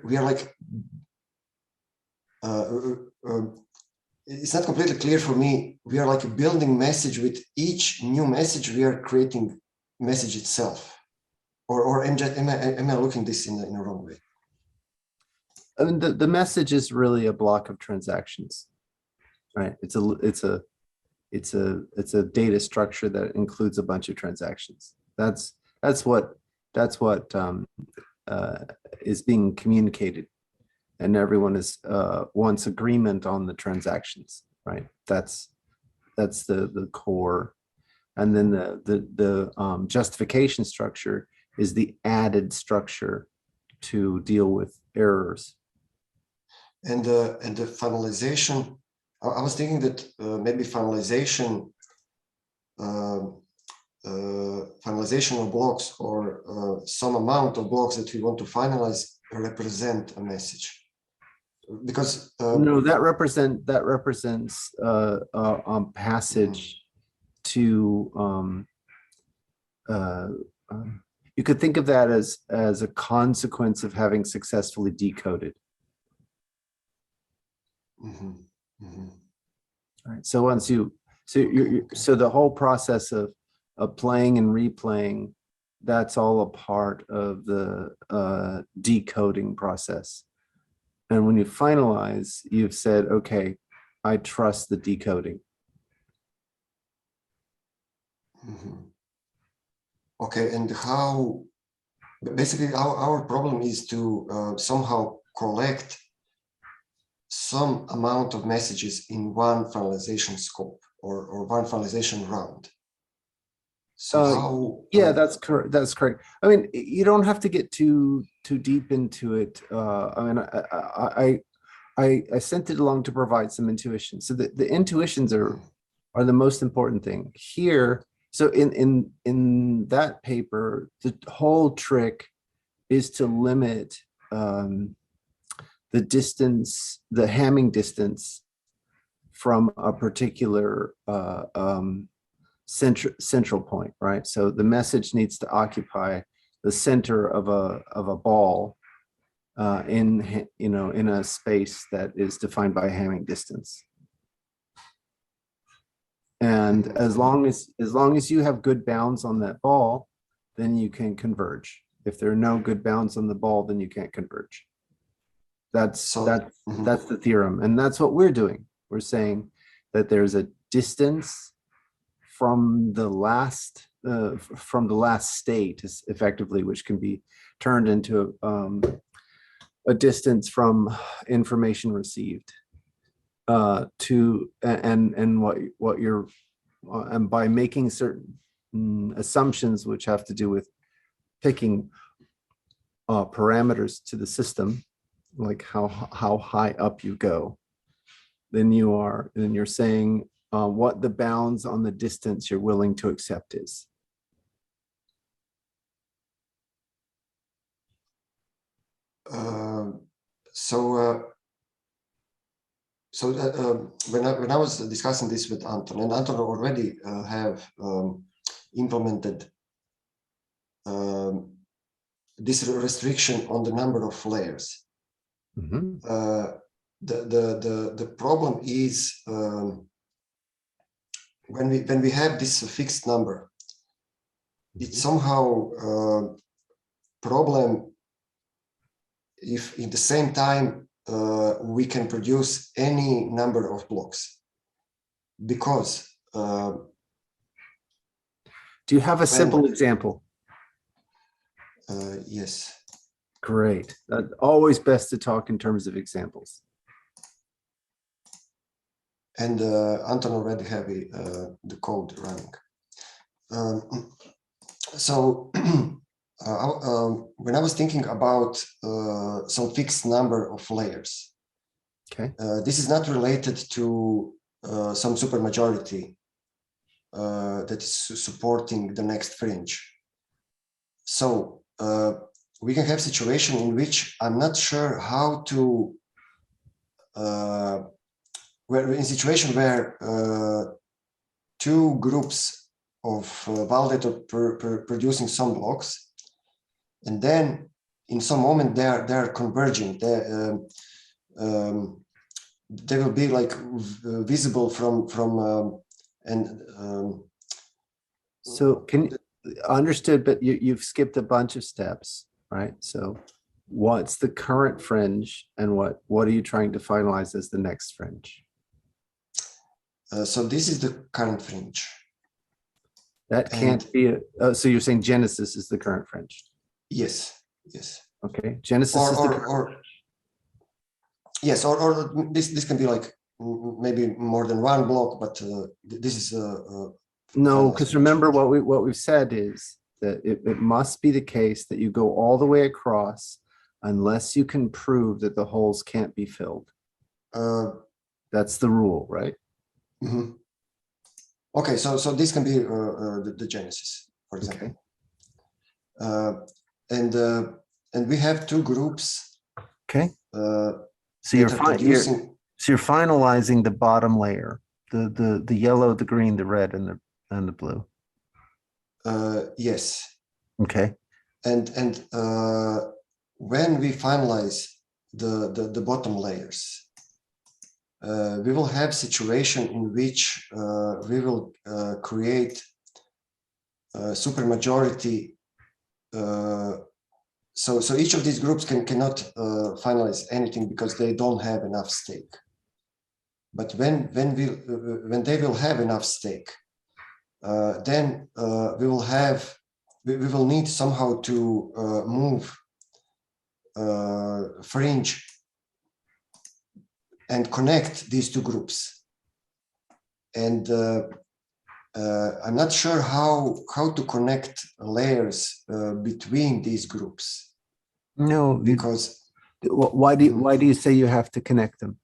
we are like it's not completely clear for me. We are like building message. With each new message we are creating message itself, or am I looking this in a wrong way? I mean, the message is really a block of transactions, right? It's a data structure that includes a bunch of transactions. That's what is being communicated, and everyone is wants agreement on the transactions, right? That's the core, and then the justification structure is the added structure to deal with errors. And the finalization, I was thinking that maybe finalization of blocks, or some amount of blocks that we want to finalize, represent a message. Because no, that represents passage to you could think of that as a consequence of having successfully decoded. All right. So once so the whole process of playing and replaying, that's all a part of the decoding process. And when you finalize, you've said, okay, I trust the decoding. Okay, and how, basically our problem is to somehow collect some amount of messages in one finalization scope, or one finalization round. So how? Yeah, that's correct. That's correct. I mean, you don't have to get too deep into it. I mean, I sent it along to provide some intuition. So the intuitions are the most important thing here. So in that paper, the whole trick is to limit the distance, the Hamming distance from a particular central point, right? So the message needs to occupy the center of a ball in a space that is defined by Hamming distance. And as long as you have good bounds on that ball, then you can converge. If there are no good bounds on the ball, then you can't converge. That's the theorem, and that's what we're doing. We're saying that there's a distance from the last state, effectively, which can be turned into a distance from information received to what you're and by making certain assumptions which have to do with picking parameters to the system, like how high up you go, then you're saying what the bounds on the distance you're willing to accept is. When I was discussing this with Anton, and Anton already have implemented this restriction on the number of layers. The problem is when we have this fixed number, it's somehow problem if in the same time we can produce any number of blocks, because do you have a simple example? Yes. Great. Always best to talk in terms of examples. And Anton already have the code running. So when I was thinking about some fixed number of layers, okay, this is not related to some supermajority that is supporting the next fringe. So we can have situation in which I'm not sure how to we're in a situation where two groups of validator producing some blocks, and then in some moment they are converging. They will be like visible from and So understood, but you've skipped a bunch of steps, right? So what's the current fringe and what are you trying to finalize as the next fringe? so this is the current fringe. That can't be so you're saying Genesis is the current fringe? Yes, yes. Okay, Genesis is the current yes, or this can be like maybe more than one block, but this is no, because remember what we've said is that it must be the case that you go all the way across unless you can prove that the holes can't be filled. That's the rule, right? Mm-hmm. Okay, so this can be the Genesis, for example. Okay. And we have two groups. Okay. So you're finalizing the bottom layer, the yellow, the green, the red, and the blue. Yes. Okay. And when we finalize the bottom layers, we will have situation in which we will create supermajority. So each of these groups cannot finalize anything because they don't have enough stake. But when they will have enough stake, then we will need somehow to move fringe and connect these two groups. And I'm not sure how to connect layers between these groups. No, because why do you say you have to connect them?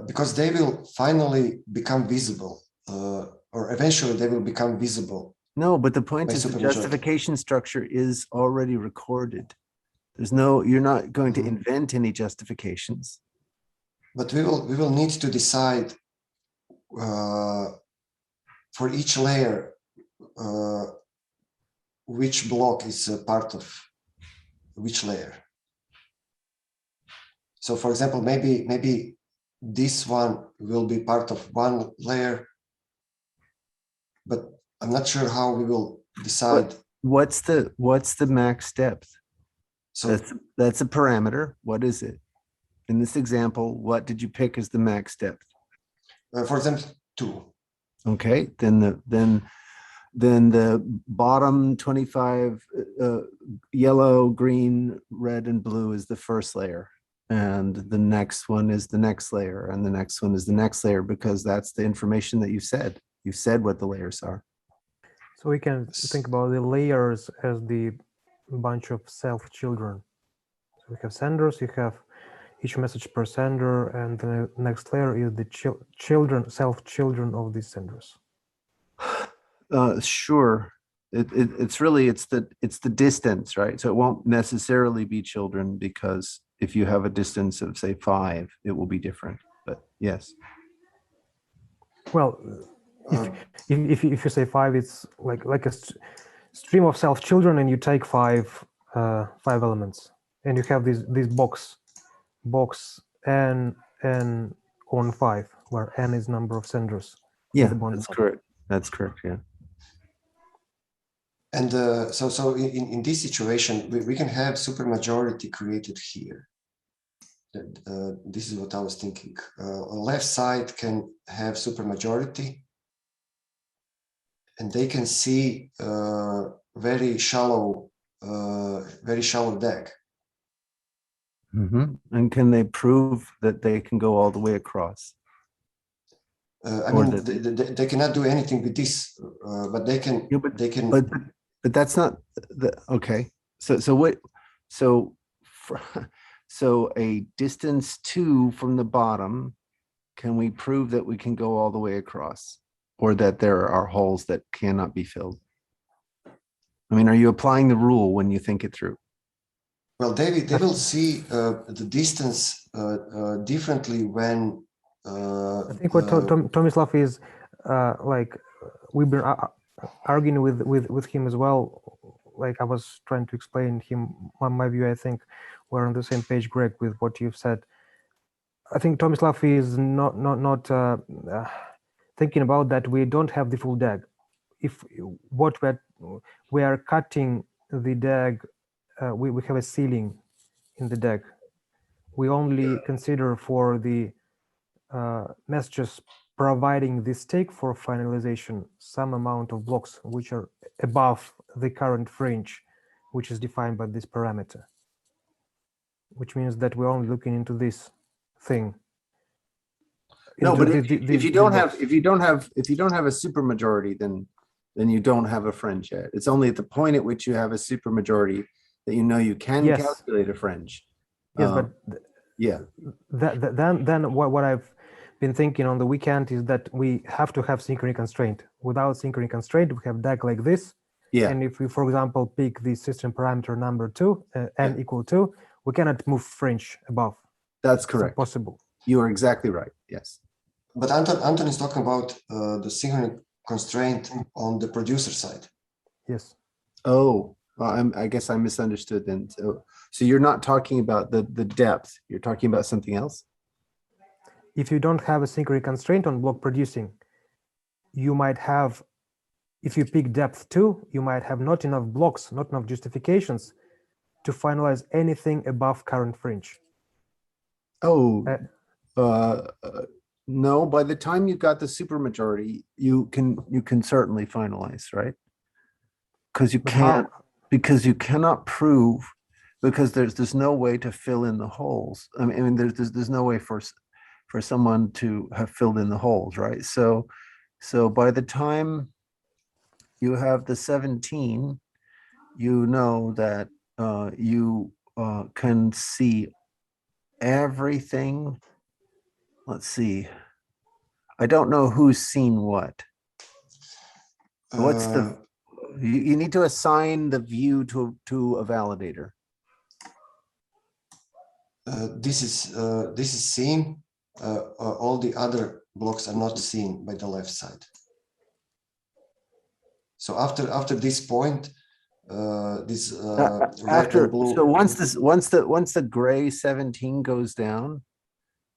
Because they will finally become visible, or eventually they will become visible. No, but the point is the justification structure is already recorded. You're not going to invent any justifications. But we will need to decide for each layer which block is a part of which layer. So for example, maybe this one will be part of one layer, but I'm not sure how we will decide. What's the max depth? So that's a parameter. What is it? In this example, what did you pick as the max depth? For example, 2. Okay, then the bottom 25 yellow, green, red, and blue is the first layer. And the next one is the next layer, and the next one is the next layer, because that's the information that you said. You said what the layers are. So we can think about the layers as the bunch of self-children. So we have senders, you have each message per sender, and the next layer is the self-children of these senders. Sure. It's the distance, right? So it won't necessarily be children, because if you have a distance of say 5, it will be different. But yes. Well, if you say 5, it's like a stream of self-children, and you take 5 elements, and you have this box n on 5, where n is number of senders. Yeah, that's correct. That's correct. Yeah. And so in this situation, we can have supermajority created here. This is what I was thinking. On left side can have supermajority, and they can see very shallow DEC. And can they prove that they can go all the way across? I mean, they cannot do anything with this, but they can. Yeah, but that's not okay. So a distance 2 from the bottom, can we prove that we can go all the way across, or that there are holes that cannot be filled? I mean, are you applying the rule when you think it through? Well, David, they will see the distance differently when. I think what Tomislav is like, we've been arguing with him as well. like I was trying to explain him my view. I think we're on the same page, Greg, with what you've said. I think Tomislav is not thinking about that. We don't have the full DAG. If what we are cutting the DAG, we have a ceiling in the DAG. We only consider for the messages providing the stake for finalization some amount of blocks which are above the current fringe, which is defined by this parameter, which means that we're only looking into this thing. No, into but the- if you don't have if you don't have a supermajority, then you don't have a fringe yet. It's only at the point at which you have a supermajority that you know you can Yes. calculate a fringe. Yes, Um, but yeah. then what I've been thinking on the weekend is that we have to have synchrony constraint. Without synchrony constraint, we have DAG like this. Yeah. And if we, for example, pick the system parameter number 2, n equal 2, we cannot move fringe above. That's It's correct. impossible. You are exactly right. Yes. But Anton is talking about the synchrony constraint on the producer side. Yes. Oh, well, I guess I misunderstood then. So you're not talking about the depth. You're talking about something else? If you don't have a synchrony constraint on block producing, you might have, if you pick depth 2, you might have not enough blocks, not enough justifications to finalize anything above current fringe. Oh, no. By the time you got the supermajority, you can certainly finalize, right? Because you But how- can't, because you cannot prove, because there's no way to fill in the holes. I mean, there's no way for someone to have filled in the holes, right? So by the time you have the 17, you know that you can see everything. Let's see. I don't know who's seen what. What's the, you need to assign the view to a validator. This is seen. All the other blocks are not seen by the left side. So after this point, this red and blue. So once the gray 17 goes down,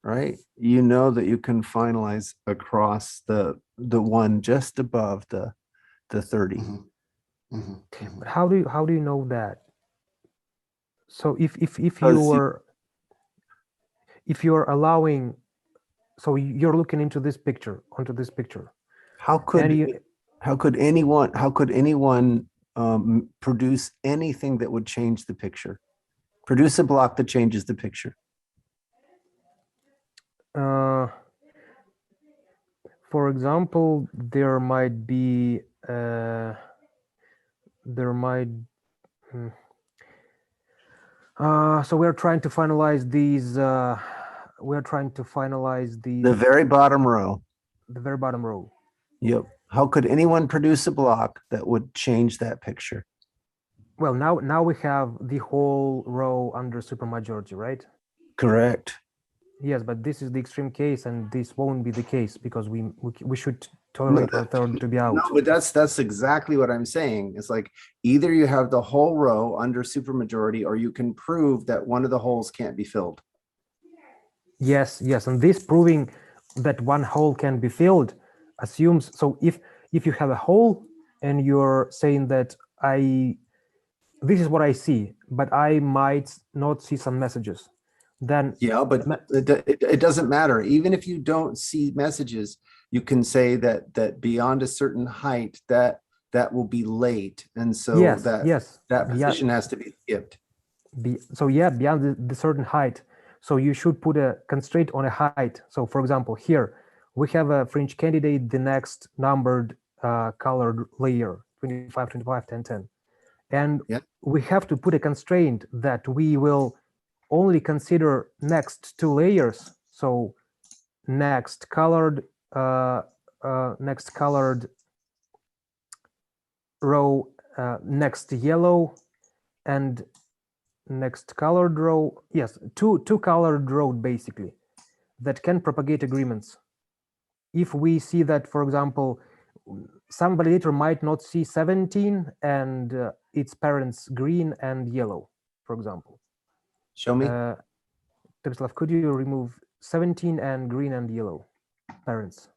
right, you know that you can finalize across the one just above the 30. Mhm. Mhm. Mhm. But how do you know that? So if Because you are allowing, so you're looking into this picture, onto this picture. how could anyone produce anything that would change the picture? Produce a block that changes the picture. For example, there might be so we're trying to finalize these. We're trying to finalize The very bottom row. the very bottom row. Yep. How could anyone produce a block that would change that picture? Well, now we have the whole row under supermajority, right? Correct. Yes, but this is the extreme case, and this won't be the case because we should tolerate our third to be out. No, but that's exactly what I'm saying. It's like either you have the whole row under supermajority, or you can prove that one of the holes can't be filled. Yes, and this proving that one hole can be filled assumes, so if you have a hole and you're saying that this is what I see, but I might not see some messages, then Yeah, but it doesn't matter. Even if you don't see messages, you can say that beyond a certain height that will be late, and so that position has to be skipped. So yeah, beyond the certain height. So you should put a constraint on a height. So for example, here we have a fringe candidate, the next numbered colored layer, 25, 25, 10, 10. And we have to put a constraint that we will only consider next 2 layers. So next colored row, next yellow, and next colored row. Yes, two colored row basically that can propagate agreements. If we see that, for example, some validator might not see 17 and its parents green and yellow, for example. Show me. Tomislav, could you remove 17 and green and yellow parents?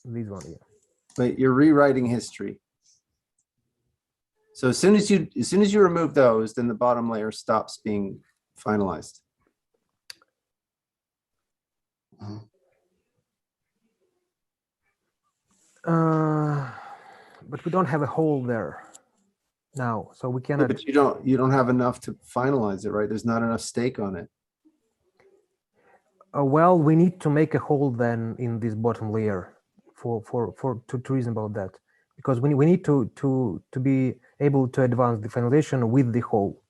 These one, yeah. But you're rewriting history. So as soon as you remove those, then the bottom layer stops being finalized. Mhm. But we don't have a hole there now, so we Yeah, cannot. but you don't have enough to finalize it, right? There's not enough stake on it. Well, we need to make a hole then in this bottom layer to reason about that, because we need to be able to advance the finalization with the hole.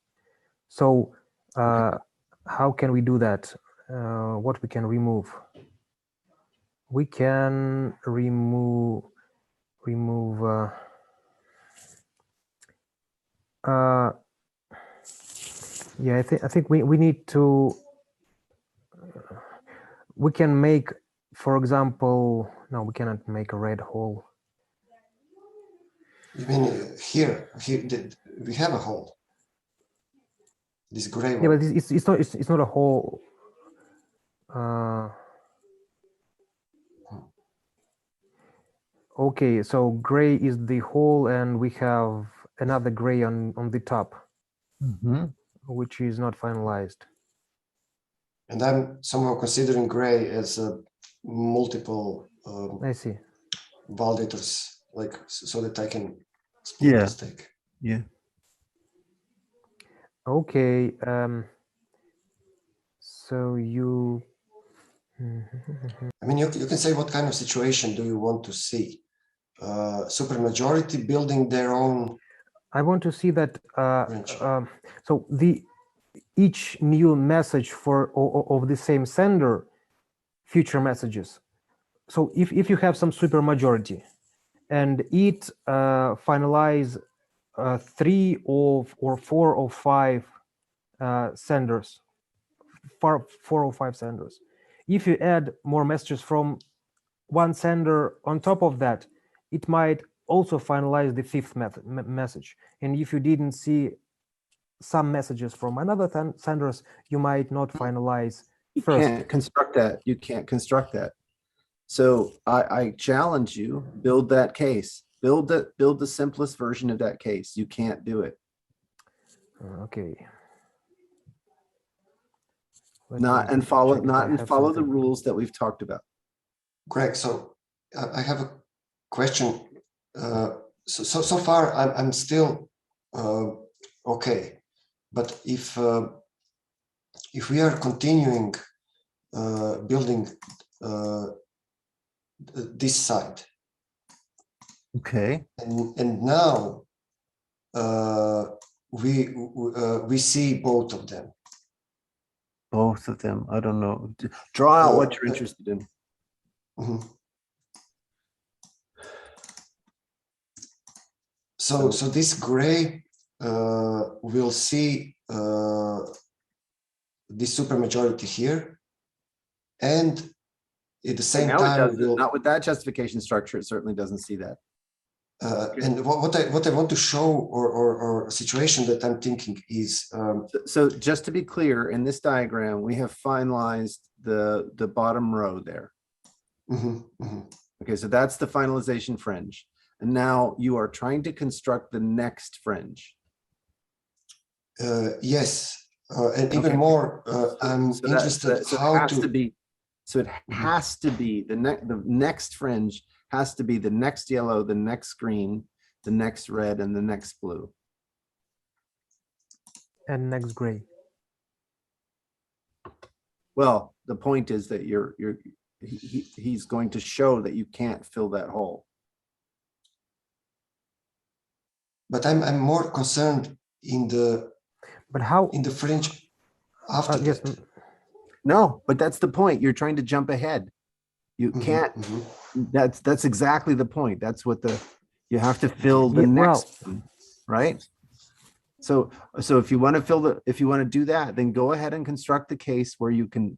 So how can we do that? What we can remove? We can remove. Yeah, I think we need to. We can make, for example, no, we cannot make a red hole. You mean here we have a hole. This gray one. Yeah, but it's not a hole. Okay, so gray is the hole, and we have another gray on the top, which is not finalized. And I'm somehow considering gray as a multiple I see. validators, like so that I can split the stake. Yeah. Okay. So you. I mean, you can say what kind of situation do you want to see? Supermajority building their own. I want to see that. Branch. So each new message of the same sender, future messages. So if you have some supermajority, and it finalize 3 or 4 or 5 senders, 4 or 5 senders. If you add more messages from one sender on top of that, it might also finalize the 5th message. And if you didn't see some messages from another senders, you might not finalize You first. can't construct that. You can't construct that. So I challenge you, build that case. Build the simplest version of that case. You can't do it. Okay. Not follow the rules that we've talked about. Greg, so I have a question. So far I'm still okay, but if we are continuing building this side, Okay. and now we see both of them. Both of them. I don't know. Draw out what you're interested in. Mhm. So this gray will see this supermajority here, and at the same Now time it doesn't. Not with that justification structure. It certainly doesn't see that. and what I want to show or a situation that I'm thinking is So just to be clear, in this diagram, we have finalized the bottom row there. Okay, so that's the finalization fringe. And now you are trying to construct the next fringe. yes, and even more I'm interested how it has to be. So it has to be the next fringe has to be the next yellow, the next green, the next red, and the next blue. And next gray. Well, the point is that he's going to show that you can't fill that hole. But I'm more concerned in the fringe after yes. that. No, but that's the point. You're trying to jump ahead. You can't. That's exactly the point. That's what you have to fill the next one, right? So if you want to do that, then go ahead and construct the case where you can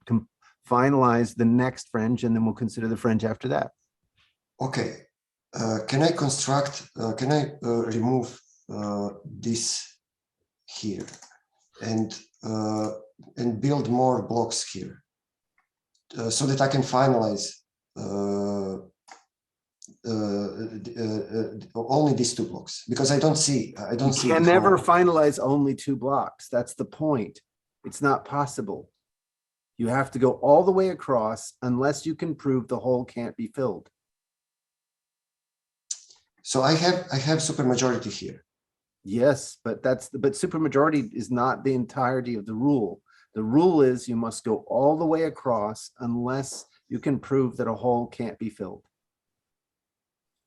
finalize the next fringe, and then we'll consider the fringe after that. Okay, can I construct, can I remove this here and build more blocks here so that I can finalize only these 2 blocks, because I don't see You can the never whole- finalize only 2 blocks. That's the point. It's not possible. You have to go all the way across unless you can prove the hole can't be filled. So I have supermajority here. Yes, but supermajority is not the entirety of the rule. The rule is you must go all the way across unless you can prove that a hole can't be filled.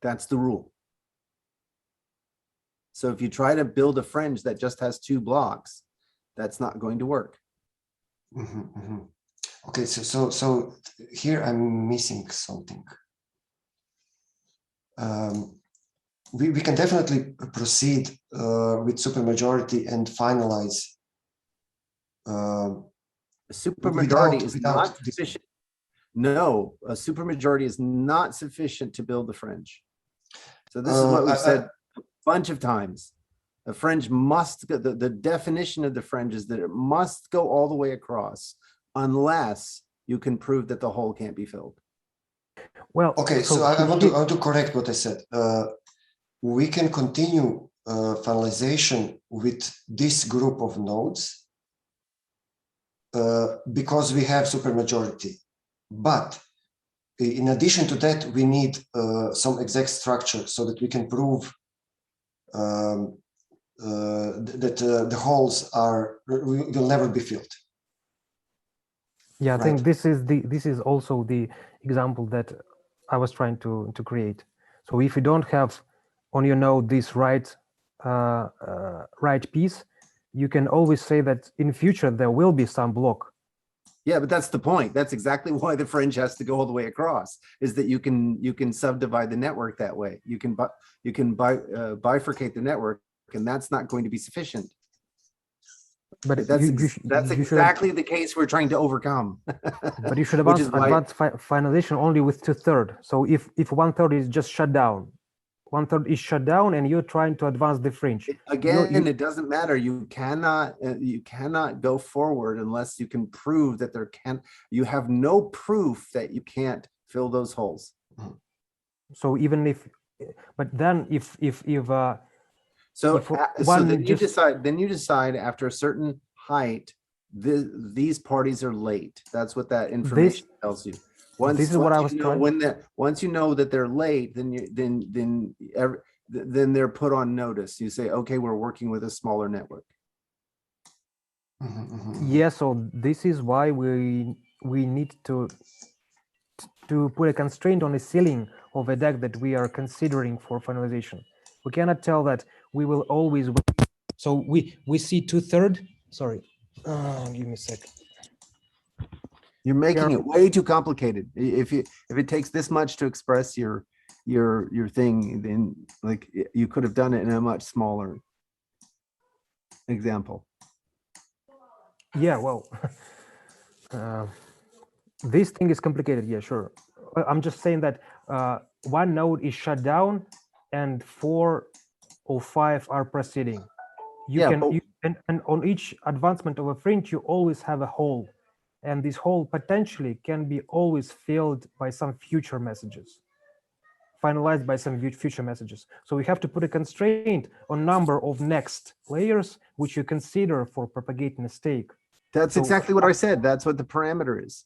That's the rule. So if you try to build a fringe that just has 2 blocks, that's not going to work. Okay, so here I'm missing something. We can definitely proceed with supermajority and finalize. A supermajority is without not this. sufficient. No, a supermajority is not sufficient to build the fringe. So this is what we've said a bunch of times. A fringe must go, the definition of the fringe is that it must go all the way across unless you can prove that the hole can't be filled. Well, Okay, so I want to correct what I said. We can continue finalization with this group of nodes because we have supermajority. But in addition to that, we need some exact structure so that we can prove that the holes will never be filled. yeah, I Right. think this is also the example that I was trying to create. So if you don't have on your node this right piece, you can always say that in future there will be some block. Yeah, but that's the point. That's exactly why the fringe has to go all the way across, is that you can subdivide the network that way. You can bifurcate the network, and that's not going to be sufficient. But That's you should, exactly the case we're trying to overcome. but you should Which advance, is why- finalization only with 2/3. So if 1/3 is just shut down, 1/3 is shut down, and you're trying to advance the fringe. Again, it doesn't matter. You cannot go forward unless you can prove that you have no proof that you can't fill those holes. So even if, but then if So, If so one then you just- decide after a certain height, these parties are late. That's what that information tells you. This is what I was trying. Once you know that they're late, then they're put on notice. You say, okay, we're working with a smaller network. yeah, so this is why we need to put a constraint on the ceiling of a deck that we are considering for finalization. We cannot tell that we will always win. So we see 2/3. Sorry, give me a sec. You're making it way too complicated. If it takes this much to express your thing, then like you could have done it in a much smaller example. Yeah, well, this thing is complicated. Yeah, sure. I'm just saying that one node is shut down and 4 or 5 are proceeding. And on each advancement of a fringe, you always have a hole, and this hole potentially can be always filled by some future messages, finalized by some future messages. So we have to put a constraint on number of next layers which you consider for propagating a stake. That's exactly what I said. That's what the parameter is.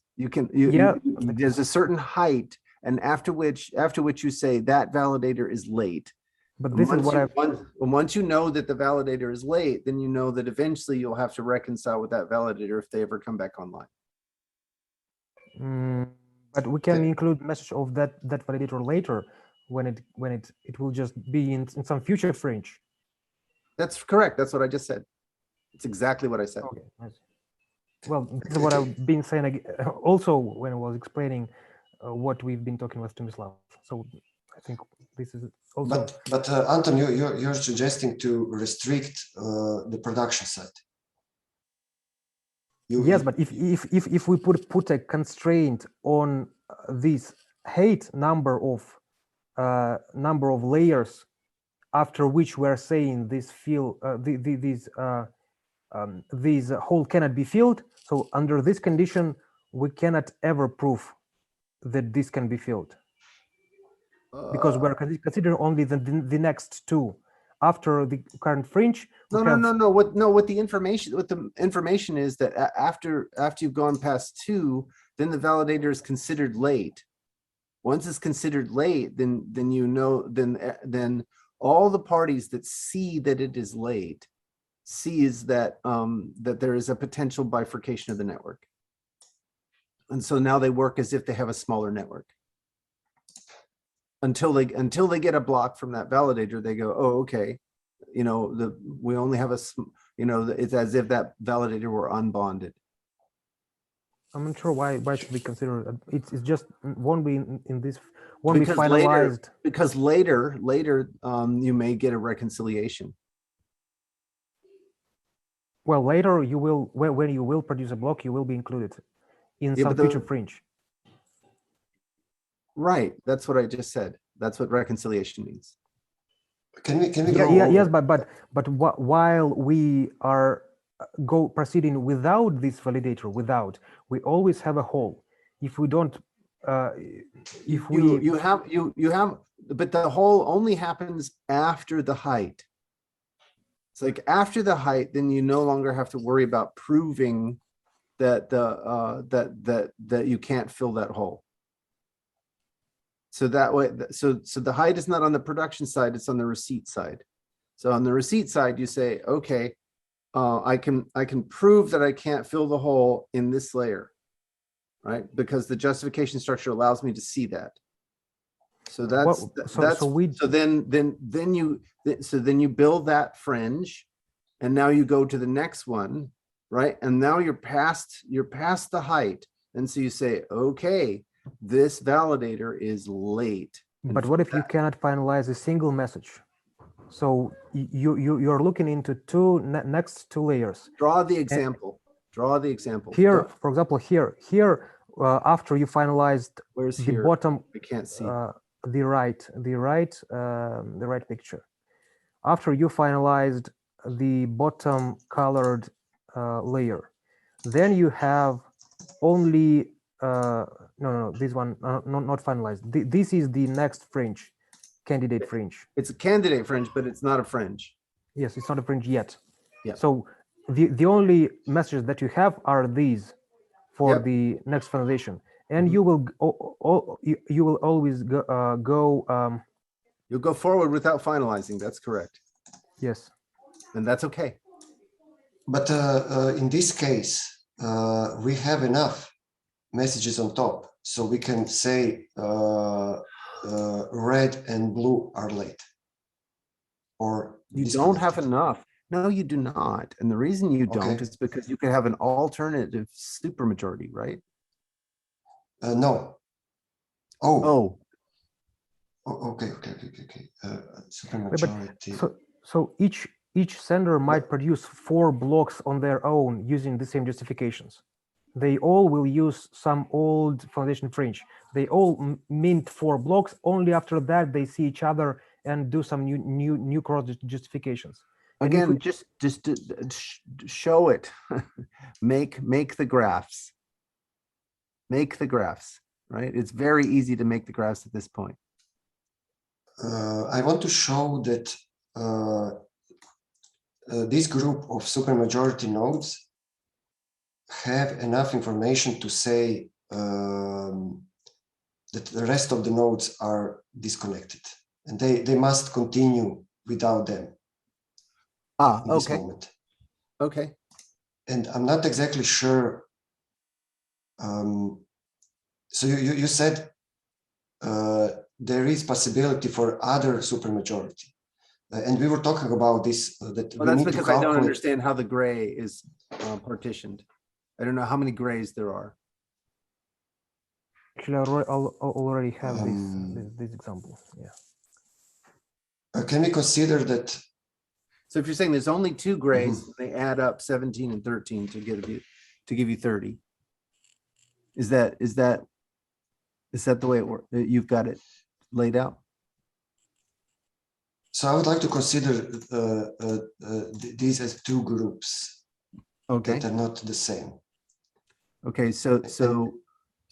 There's a certain height, and after which you say that validator is late. But this is what once you know that the validator is late, then you know that eventually you'll have to reconcile with that validator if they ever come back online. But we can include message of that validator later when it will just be in some future fringe. That's correct. That's what I just said. It's exactly what I said. Okay. Well, this is what I've been saying also when I was explaining what we've been talking with Tomislav. So I think this is also. But Anton, you're suggesting to restrict the production side. Yes, but if we put a constraint on this height number of number of layers after which we're saying this these hole cannot be filled. So under this condition, we cannot ever prove that this can be filled, because we're considering only the next two. After the current fringe, we have, No. What the information is that after you've gone past 2, then the validator is considered late. Once it's considered late, then you know, then all the parties that see that it is late sees that that there is a potential bifurcation of the network. And so now they work as if they have a smaller network. Until they get a block from that validator, they go, oh, okay, you know, we only have it's as if that validator were unbonded. I'm not sure why should we consider it. It's just won't be in this, won't be Because finalized. later you may get a reconciliation. Well, later you will, when you will produce a block, you will be included in Yeah, some but future fringe. Right, that's what I just said. That's what reconciliation means. Can we Yeah, go yeah, over? yes, but while we are proceeding without this validator, we always have a hole. If we don't, if we You have, but the hole only happens after the height. It's like after the height, then you no longer have to worry about proving that that you can't fill that hole. So that way, so the height is not on the production side, it's on the receipt side. So on the receipt side, you say, okay, I can prove that I can't fill the hole in this layer, right? Because the justification structure allows me to see that. So that's then you build that fringe, and now you go to the next one, right? And now you're past the height, and so you say, okay, this validator is late. But what if you cannot finalize a single message? So you're looking into next two layers. Draw the example. Draw the example. Here, for example, here, after you finalized Where's the here? bottom, I can't see. the right picture. After you finalized the bottom colored layer, then you have only no, this one not finalized. This is the next fringe, candidate fringe. It's a candidate fringe, but it's not a fringe. Yes, it's not a fringe yet. Yeah. So the only messages that you have are these for Yep. the next finalization, and you will always go. You'll go forward without finalizing. That's correct, Yes. and that's okay. But in this case, we have enough messages on top, so we can say red and blue are late. Or You don't have disconnected. enough. No, you do not. And the reason you don't Okay. is because you could have an alternative supermajority, right? No. Oh. Oh, Okay. Supermajority. So each sender might produce 4 blocks on their own using the same justifications. They all will use some old foundation fringe. They all mint 4 blocks. Only after that they see each other and do some new cross justifications. And if again, we- just show it. make the graphs. Make the graphs, right? It's very easy to make the graphs at this point. I want to show that this group of supermajority nodes have enough information to say that the rest of the nodes are disconnected, and they must continue without them in this Okay. moment. Okay. And I'm not exactly sure. So you said there is possibility for other supermajority. And we were talking about this, that Well, we that's need to because I don't calculate. understand how the gray is partitioned. I don't know how many grays there are. Actually, I already have this example. Yeah. Can we consider that? So if you're saying there's only 2 grays, they add up 17 and 13 to give you 30. Is that the way it works? You've got it laid out? So I would like to consider these as two groups Okay. that are not the same. Okay. So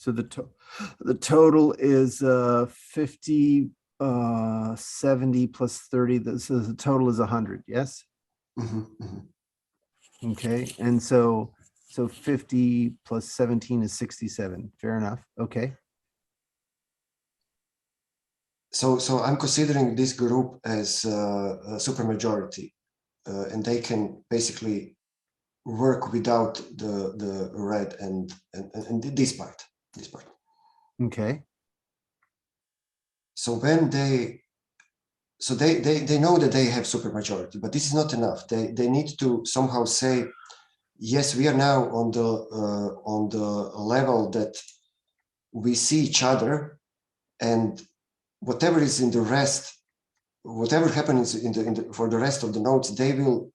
the total is 50, 70 plus 30. So the total is 100. Yes. Mhm, mhm. Okay. And so 50 plus 17 is 67. Fair enough. Okay. So I'm considering this group as a supermajority, and they can basically work without the red and this part. Okay. So when they know that they have supermajority, but this is not enough. They need to somehow say, yes, we are now on the level that we see each other, and whatever is in the rest, whatever happens for the rest of the nodes, they will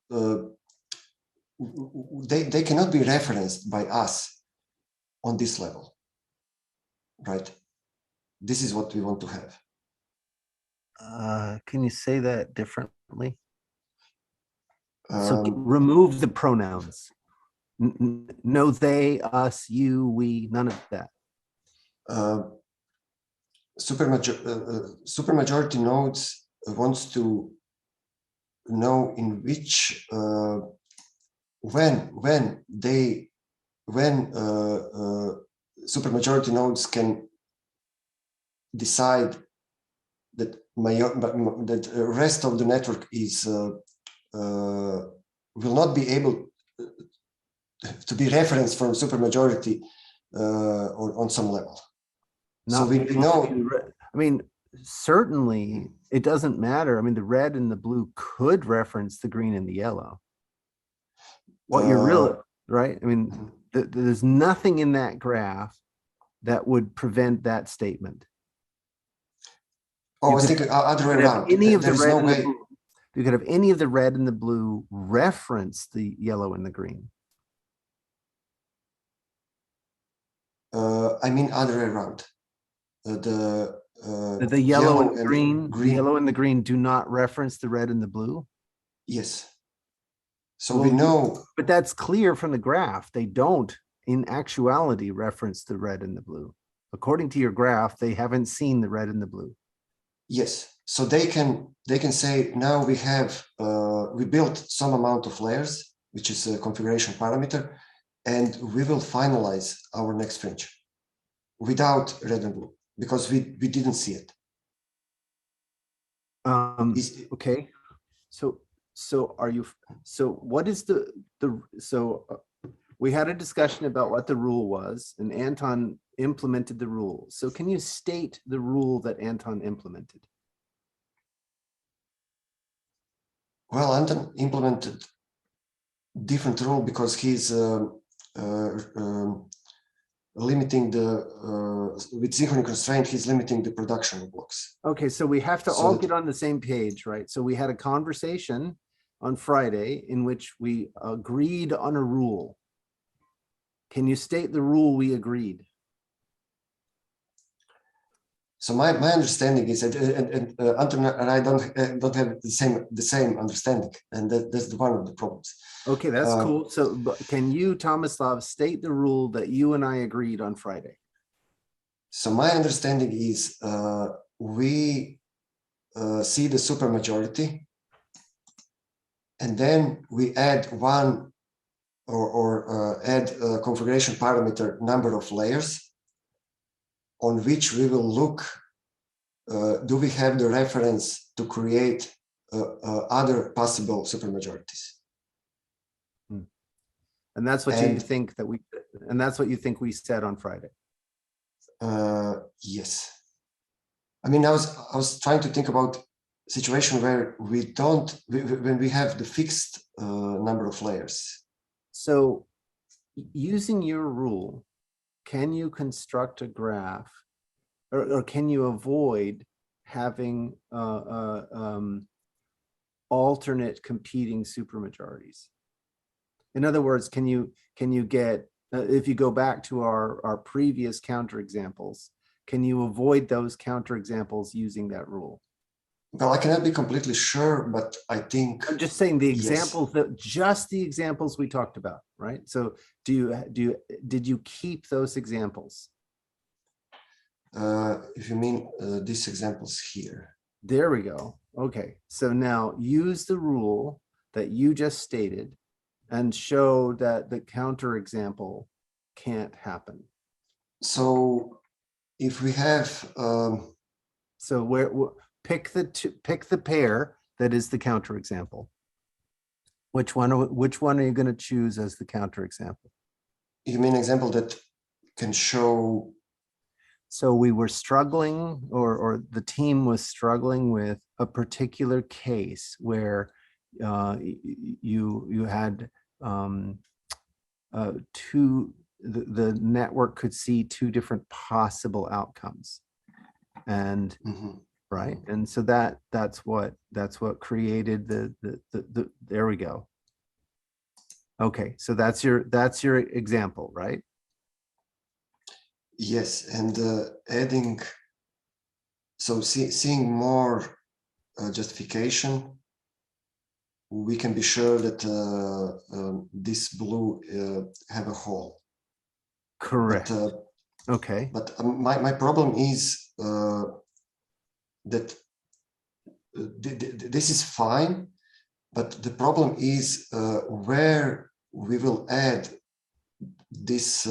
they cannot be referenced by us on this level, right? This is what we want to have. Can you say that differently? So Um, remove the pronouns. No, they, us, you, we, none of that. Supermajority nodes wants to know in which when supermajority nodes can decide that that rest of the network is will not be able to be referenced from supermajority on some level. So we know. I mean, certainly it doesn't matter. I mean, the red and the blue could reference the green and the yellow. What you're really, right? I mean, there's nothing in that graph that would prevent that statement. Oh, I was thinking other way around. Any of the There's red no and way. the blue, you could have any of the red and the blue reference the yellow and the green. I mean other way around. The yellow and the green, the yellow and the green do not reference the red and the blue. Yes. So we know. But that's clear from the graph. They don't, in actuality, reference the red and the blue. According to your graph, they haven't seen the red and the blue. Yes. So they can say now we have we built some amount of layers, which is a configuration parameter, and we will finalize our next fringe without red and blue because we didn't see it. Okay. So are you, so what is we had a discussion about what the rule was, and Anton implemented the rule. So can you state the rule that Anton implemented? Well, Anton implemented different rule because he's limiting with synchrony constraint, he's limiting the production of blocks. Okay, so we have to all get on the same page, right? So we had a conversation on Friday in which we agreed on a rule. Can you state the rule we agreed? So my understanding is that, and Anton and I don't have the same understanding, and that's one of the problems. Okay, that's cool. So, but can you, Tomislav, state the rule that you and I agreed on Friday? So my understanding is we see the supermajority, and then we add one or add a configuration parameter number of layers on which we will look, do we have the reference to create other possible supermajorities? And that's what you think that that's what you think we said on Friday. Yes. I mean, I was trying to think about situation where we don't, when we have the fixed number of layers. So using your rule, can you construct a graph or can you avoid having alternate competing supermajorities? In other words, can you get, if you go back to our previous counterexamples, can you avoid those counterexamples using that rule? Well, I cannot be completely sure, but I think I'm just saying the yes. examples that just the examples we talked about, right? So did you keep those examples? If you mean these examples here. There we go. Okay, so now use the rule that you just stated and show that the counterexample can't happen. So if we have So pick the pair that is the counterexample. Which one are you going to choose as the counterexample? you mean example that can show. So we were struggling, or the team was struggling with a particular case where you had the network could see two different possible outcomes, and right, and so that's what created the there we go. Okay, so that's your example, right? Yes, and adding, so seeing more justification, we can be sure that this blue have a hole. Correct. But, okay. But my problem is that this is fine, but the problem is where we will add this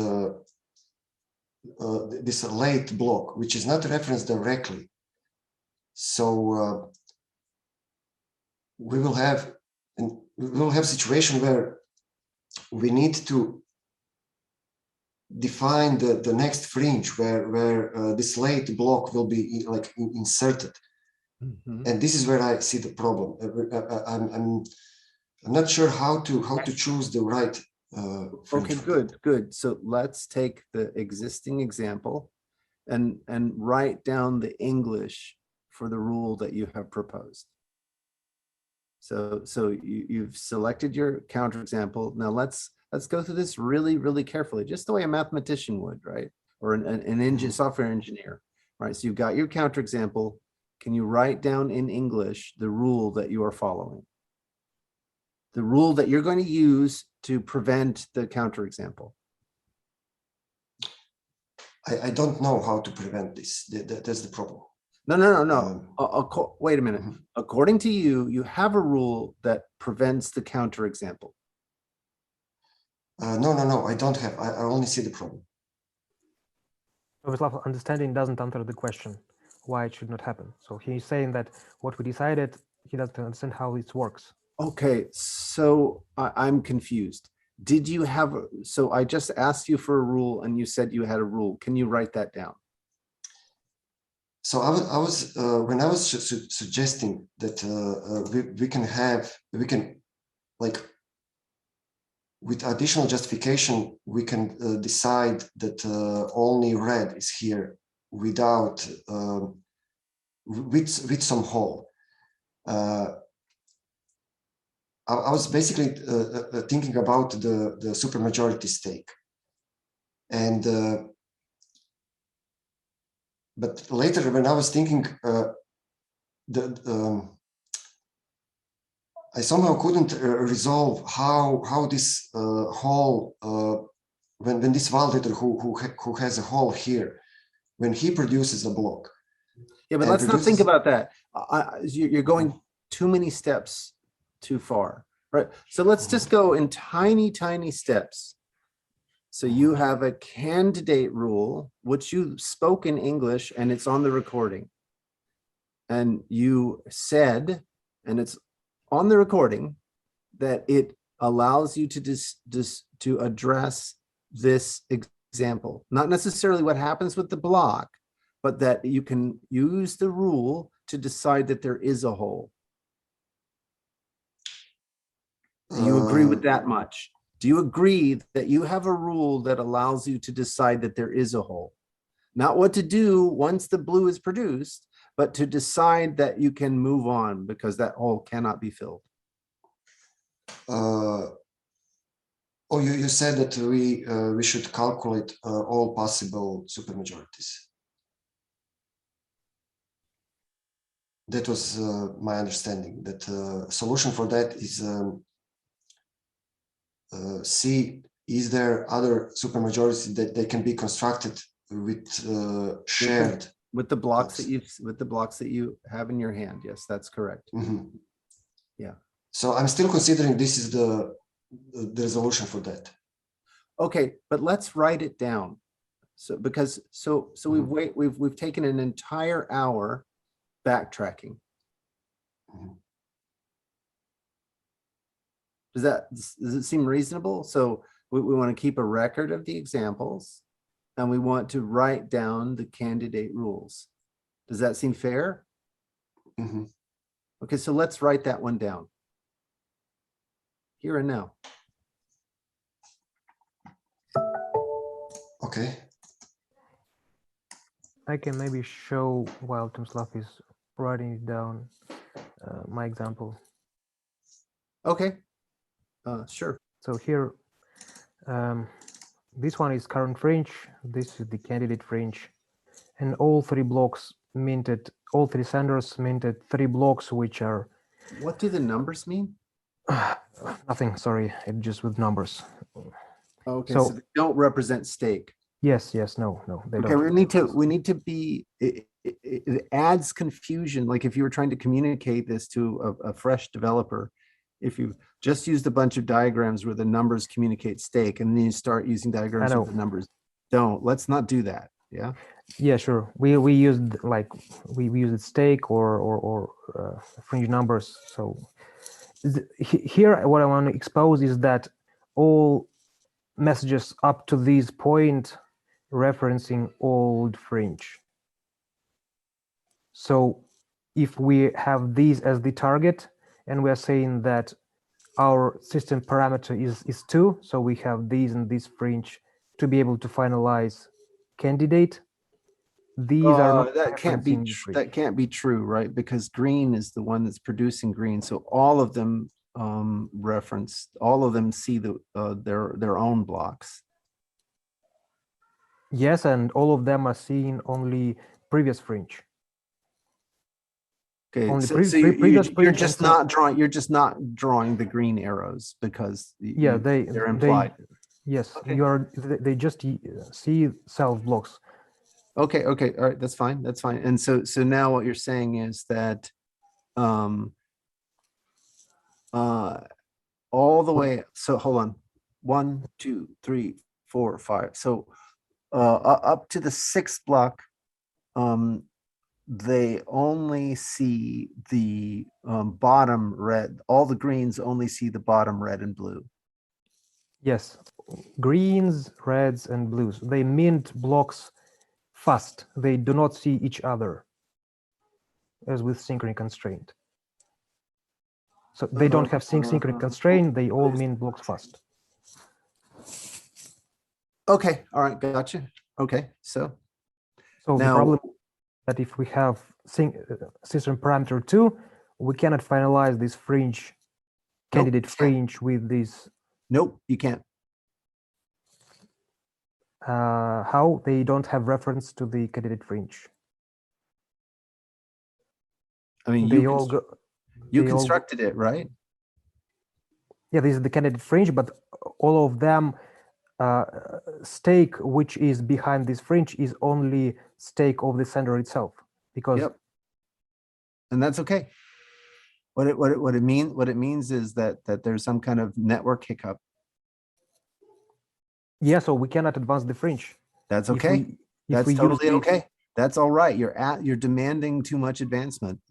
this late block, which is not referenced directly. So we will have situation where we need to define the next fringe where this late block will be like inserted. And this is where I see the problem. I'm not sure how to choose the right okay, good. So let's take the existing example and write down the English for the rule that you have proposed. So you've selected your counterexample. Now let's go through this really carefully, just the way a mathematician would, right? Or an software engineer, right? So you've got your counterexample. Can you write down in English the rule that you are following? The rule that you're going to use to prevent the counterexample. I don't know how to prevent this. That's the problem. No. Wait a minute. According to you, you have a rule that prevents the counterexample. No. I don't have. I only see the problem. Tomislav, understanding doesn't answer the question why it should not happen. So he's saying that what we decided, he doesn't understand how it works. Okay, so I'm confused. Did you have, so I just asked you for a rule and you said you had a rule. Can you write that down? So I was when I was suggesting that we can like with additional justification, we can decide that only red is here without with some hole. I was basically thinking about the supermajority stake, and but later when I was thinking, I somehow couldn't resolve how this hole when this validator who has a hole here, when he produces a block. Yeah, but let's not think about that. You're going too many steps too far, right? So let's just go in tiny steps. So you have a candidate rule, which you spoke in English and it's on the recording. And you said, and it's on the recording, that it allows you to address this example, not necessarily what happens with the block, but that you can use the rule to decide that there is a hole. Do you agree with that much? Do you agree that you have a rule that allows you to decide that there is a hole? Not what to do once the blue is produced, but to decide that you can move on because that hole cannot be filled. Oh, you said that we should calculate all possible supermajorities. that was my understanding, that solution for that is see, is there other supermajorities that they can be constructed with shared with the blocks that blocks. you have in your hand. Yes, that's correct. Mhm. Yeah. So I'm still considering this is the resolution for that. Okay, but let's write it down. So because we've taken an entire hour backtracking. Mhm. Does it seem reasonable? So we want to keep a record of the examples and we want to write down the candidate rules. Does that seem fair? Mhm. Okay, so let's write that one down. Here and now. Okay. I can maybe show while Tomislav is writing it down my example. Okay, sure. So here, this one is current fringe, this is the candidate fringe, and all three blocks minted, all three senders minted 3 blocks, which are What do the numbers mean? nothing, sorry, it just with numbers. Okay, So- so they don't represent stake. Yes, no, they Okay, don't. we need to be, it adds confusion. Like if you were trying to communicate this to a fresh developer, if you just used a bunch of diagrams where the numbers communicate stake and then you start using diagrams know. with the numbers, let's not do that. Yeah. Yeah, sure. We used like we used stake or fringe numbers. So here, what I want to expose is that all messages up to this point referencing old fringe. So if we have these as the target and we are saying that our system parameter is 2, so we have these and this fringe to be able to finalize candidate. These are not that can't be referencing the fringe. that can't be true, right? Because green is the one that's producing green, so all of them all of them see their own blocks. Yes, and all of them are seeing only previous fringe. Okay, Only so previous you're fringe just and so- not drawing the green arrows because yeah, they're implied. yes, Okay. they just see self blocks. Okay, all right, that's fine, And so now what you're saying is that all the way, so hold on, 1, 2, 3, 4, 5. So up to the 6th block, they only see the bottom red. All the greens only see the bottom red and blue. Yes, greens, reds, and blues. They mint blocks fast. They do not see each other, as with synchrony constraint. So they don't have synchrony constraint. They all mint blocks fast. Okay, all right, gotcha. Okay, so So the now, problem is that if we have system parameter 2, we cannot finalize this fringe, candidate fringe with this. nope, you can't. How they don't have reference to the candidate fringe. I mean, They all go. you they all- constructed it, right? Yeah, this is the candidate fringe, but all of them stake which is behind this fringe is only stake of the sender itself, because Yep. And that's okay. What it means is that there's some kind of network hiccup. yeah, so we cannot advance the fringe. That's If okay. we- if That's we use totally this- okay. That's all right. You're demanding too much advancement.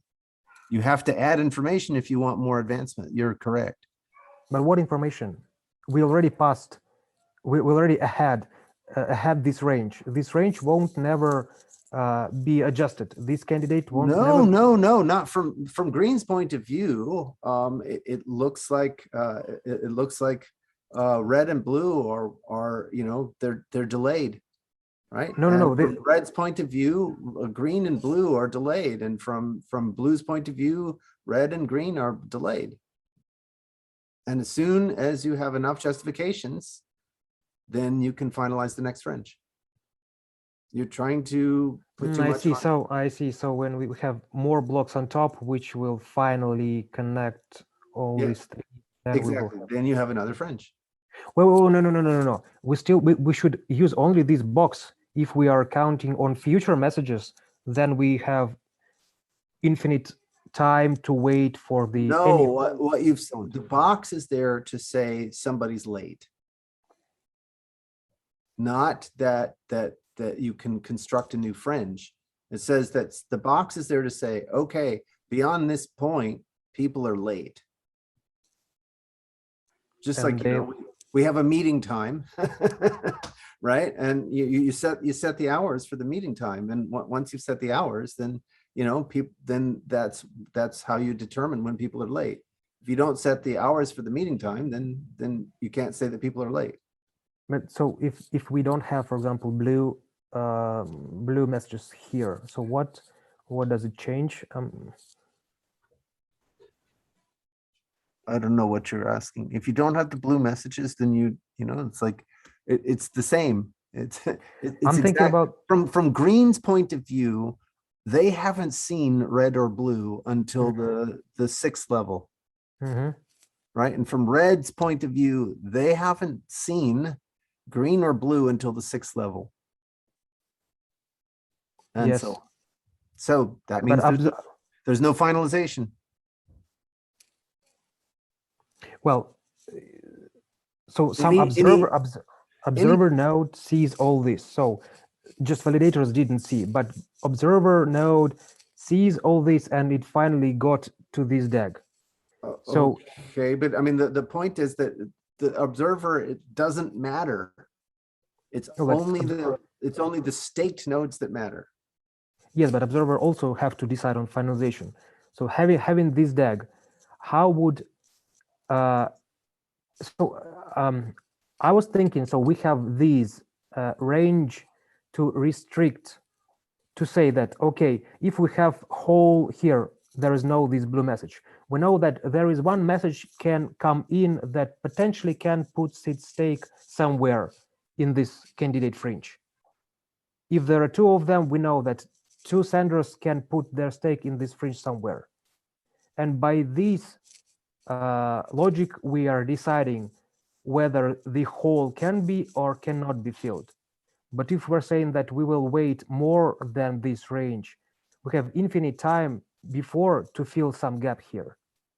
You have to add information if you want more advancement. You're correct. But what information? We already passed. We already ahead this range. This range won't never be adjusted. This candidate won't never. No, not from Green's point of view. It looks like red and blue are they're delayed, right? No. And from red's point of view, green and blue are delayed, and from blue's point of view, red and green are delayed. And as soon as you have enough justifications, then you can finalize the next fringe. You're trying to put too I much see. on. So I see. So when we have more blocks on top, which will finally connect all Yeah, these three, then we will exactly. have. Then you have another fringe. Well, no, no, no, no, no, no. We should use only this box if we are counting on future messages. Then we have infinite time to wait for the No, any. what the box is there to say somebody's late. Not that you can construct a new fringe. It says that the box is there to say, okay, beyond this point, people are late. Just And like, you know, we have a meeting time, right? And you set the hours for the meeting time. And once you've set the hours, then, you know, people, then that's how you determine when people are late. If you don't set the hours for the meeting time, then you can't say that people are late. But so if we don't have, for example, blue messages here, so what does it change? I don't know what you're asking. If you don't have the blue messages, then you know, it's like it's the same. It's I'm thinking about from Green's point of view, they haven't seen red or blue until the sixth level, right? And from Red's point of view, they haven't seen green or blue until the sixth level. And yes. So that means there's no finalization. Well, so some observer node sees all this. So just validators didn't see, but observer node sees all this, and it finally got to this DEC. So okay, but I mean the point is that the observer, it doesn't matter. It's only the staked nodes that matter. Yes, but observer also have to decide on finalization. So having this DEC, how would I was thinking, so we have these range to restrict, to say that, okay, if we have hole here, there is no this blue message. We know that there is one message can come in that potentially can put its stake somewhere in this candidate fringe. If there are two of them, we know that two senders can put their stake in this fringe somewhere. And by this logic, we are deciding whether the hole can be or cannot be filled. But if we're saying that we will wait more than this range, we have infinite time before to fill some gap here.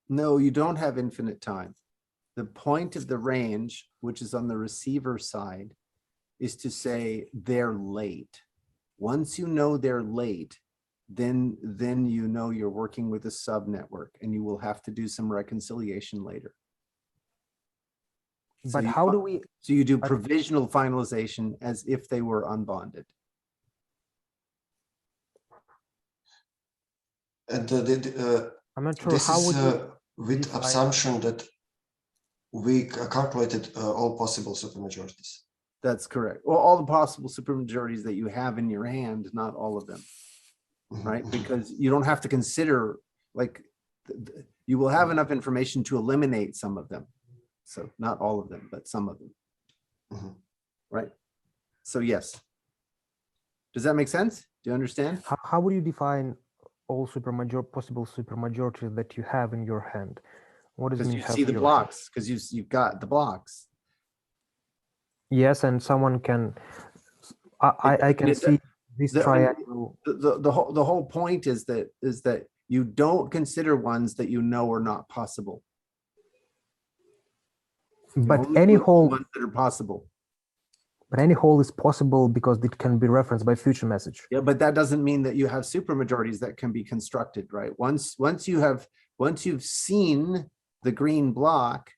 No, you don't have infinite time. The point of the range, which is on the receiver side, is to say they're late. Once you know they're late, then you know you're working with a sub network, and you will have to do some reconciliation later. But how do we? So you do provisional finalization as if they were unbonded. And I'm not sure this how is would with assumption that we calculated all possible supermajorities. That's correct. Well, all the possible supermajorities that you have in your hand, not all of them, right? Because you don't have to consider, like, you will have enough information to eliminate some of them. So not all of them, but some of them, right? So yes. Does that make sense? Do you understand? How would you define all possible supermajorities that you have in your hand? What does it mean? Because you see the blocks, because you've got the blocks. Yes, and someone can. I can see this triangle. The whole point is that you don't consider ones that you know are not possible. But any hole ones that are possible. But any hole is possible because it can be referenced by future message. Yeah, but that doesn't mean that you have supermajorities that can be constructed, right? Once you've seen the green block,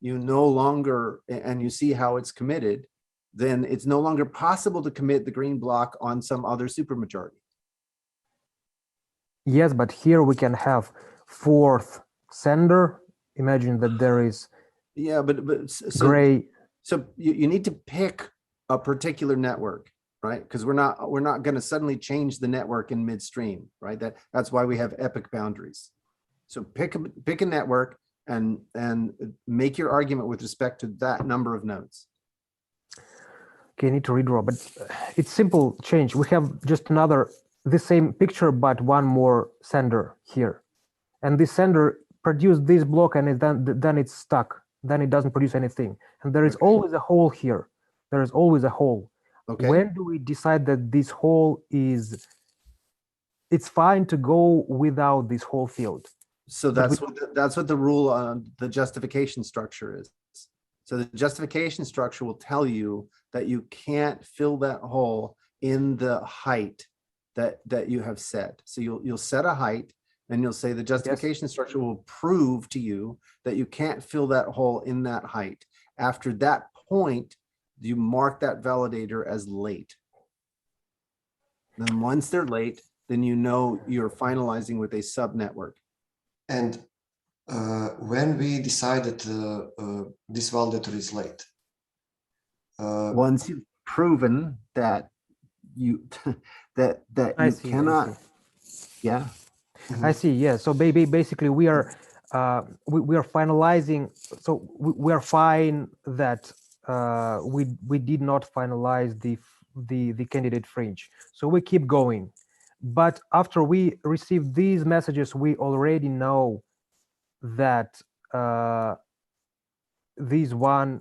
you no longer, and you see how it's committed, then it's no longer possible to commit the green block on some other supermajority. Yes, but here we can have fourth sender. Imagine that there is gray. So you need to pick a particular network, right? Because we're not going to suddenly change the network in midstream, right? That's why we have epoch boundaries. So pick a network and make your argument with respect to that number of nodes. Okay, I need to redraw, but it's simple change. We have just the same picture, but one more sender here. And this sender produced this block and then it's stuck. Then it doesn't produce anything. And there is Okay. always a hole here. There is always a hole. Okay. When do we decide that this hole it's fine to go without this whole field? So But that's what the rule on the justification structure is. So the justification structure will tell you that you can't fill that hole in the height that you have set. So you'll set a height and you'll say the justification structure will prove to you that you can't fill that hole in that height. After that point, you mark that validator as late. Then once they're late, then you know you're finalizing with a subnetwork. And when we decided this validator is late, Once you've proven that you that I you see, I cannot, yeah. I see. Yeah. So basically, we are finalizing. So we are fine that we did not finalize the candidate fringe. So we keep going. But after we receive these messages, we already know that this one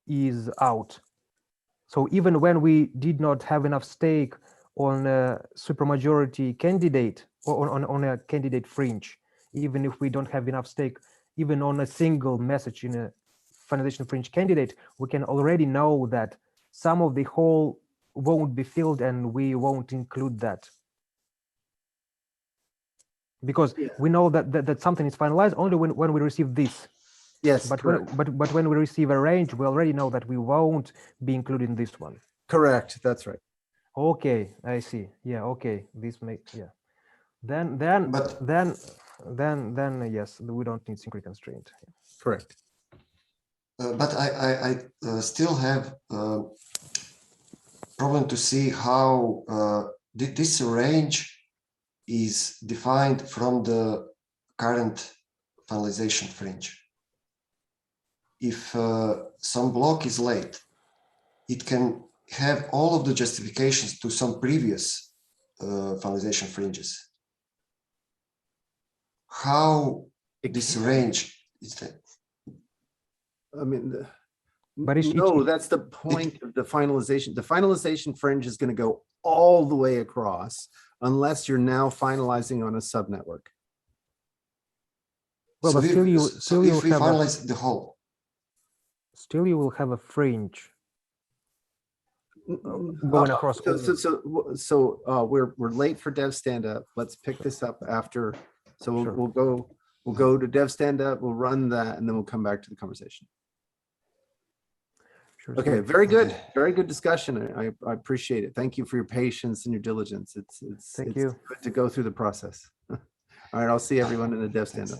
is out. So even when we did not have enough stake on a supermajority candidate or on a candidate fringe, even if we don't have enough stake, even on a single message in a finalization fringe candidate, we can already know that some of the hole won't be filled and we won't include that. Because we know that something is finalized only when we receive this. Yes, But correct. but when we receive a range, we already know that we won't be included in this one. Correct. That's right. Okay, I see. Yeah. Okay, this makes Then But- then yes, we don't need sync constraint. Correct. but I still have problem to see how this range is defined from the current finalization fringe. If some block is late, it can have all of the justifications to some previous finalization fringes. How this range is that? I mean, But no, that's the point of the finalization. The finalization fringe is going to go all the way across unless you're now finalizing on a subnetwork. Well, but still you if we have finalize the whole, still you will have a fringe going across. So we're late for dev stand up. Let's pick this up after. So Sure. we'll go to dev stand up. We'll run that, and then we'll come back to the conversation. Sure, Okay, sure. very good, very good discussion. I appreciate it. Thank you for your patience and your diligence. It's Thank you. good to go through the process. All right, I'll see everyone in the dev stand up.